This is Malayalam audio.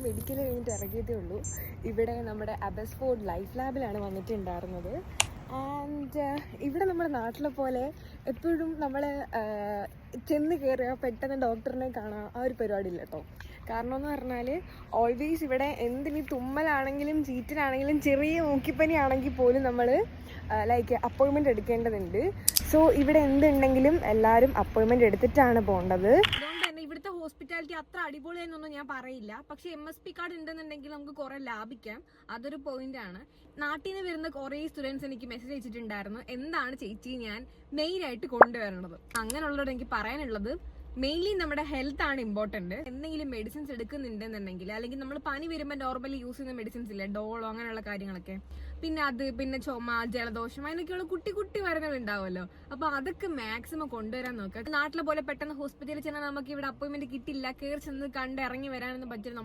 മെഡിക്കൽ കഴിഞ്ഞിട്ട് ഇറങ്ങിയിട്ടേ ഉള്ളൂ. ഇവിടെ നമ്മുടെ അബസ്ഫോർഡ് ലൈഫ് ലാബിലാണ് വന്നിട്ടുണ്ടായിരുന്നത്. ആൻഡ് ഇവിടെ നമ്മുടെ നാട്ടിലെ പോലെ എപ്പോഴും നമ്മൾ ചെന്ന് കയറുക പെട്ടെന്ന് ഡോക്ടറിനെ കാണുക ആ ഒരു പരിപാടി ഇല്ല കേട്ടോ. കാരണം എന്ന് പറഞ്ഞാൽ ഓൾവേസ് ഇവിടെ എന്തിന് തുമ്മലാണെങ്കിലും ചീറ്റലാണെങ്കിലും ചെറിയ മൂക്കിപ്പനി ആണെങ്കിൽ പോലും നമ്മൾ ലൈക്ക് അപ്പോയിൻമെൻറ്റ് എടുക്കേണ്ടതുണ്ട്. സോ ഇവിടെ എന്തുണ്ടെങ്കിലും എല്ലാവരും അപ്പോയിൻമെൻറ്റ് എടുത്തിട്ടാണ് പോകേണ്ടത്. ഇവിടുത്തെ ഹോസ്പിറ്റാലിറ്റി അത്ര അടിപൊളിയെന്നൊന്നും ഞാൻ പറയില്ല. പക്ഷെ MSP കാർഡ് ഉണ്ടെന്നുണ്ടെങ്കിൽ നമുക്ക് കുറെ ലാഭിക്കാം. അതൊരു പോയിന്റ് ആണ്. നാട്ടിൽ നിന്ന് വരുന്ന കുറെ സ്റ്റുഡൻസ് എനിക്ക് മെസ്സേജ് അയച്ചിട്ടുണ്ടായിരുന്നു, എന്താണ് ചേച്ചി ഞാൻ മെയിൻ ആയിട്ട് കൊണ്ടുവരണത്. അങ്ങനെയുള്ളവരോട് എനിക്ക് പറയാനുള്ളത്, മെയിൻലി നമ്മുടെ ഹെൽത്ത് ആണ് ഇമ്പോർട്ടന്റ്. എന്തെങ്കിലും മെഡിസിൻസ് എടുക്കുന്നുണ്ടെന്നുണ്ടെങ്കിൽ, അല്ലെങ്കിൽ നമ്മൾ പനി വരുമ്പോൾ നോർമലി യൂസ് ചെയ്യുന്ന മെഡിസിൻസ് ഇല്ലേ, ഡോളോ അങ്ങനെയുള്ള കാര്യങ്ങളൊക്കെ, പിന്നെ ചുമ, ജലദോഷം, അതിനൊക്കെയുള്ള കുട്ടി കുട്ടി മരുന്നുകൾ ഉണ്ടാവുമല്ലോ. അപ്പൊ അതൊക്കെ മാക്സിമം കൊണ്ടുവരാൻ നോക്കുക. നാട്ടിലെ പോലെ പെട്ടെന്ന് ഹോസ്പിറ്റലിൽ ചെന്നാൽ നമുക്ക് ഇവിടെ അപ്പോയിന്റ്മെന്റ് കിട്ടില്ല, കയറി ചെന്ന് കണ്ട് ഇറങ്ങി വരാനൊന്നും പറ്റില്ല. നമ്മൾ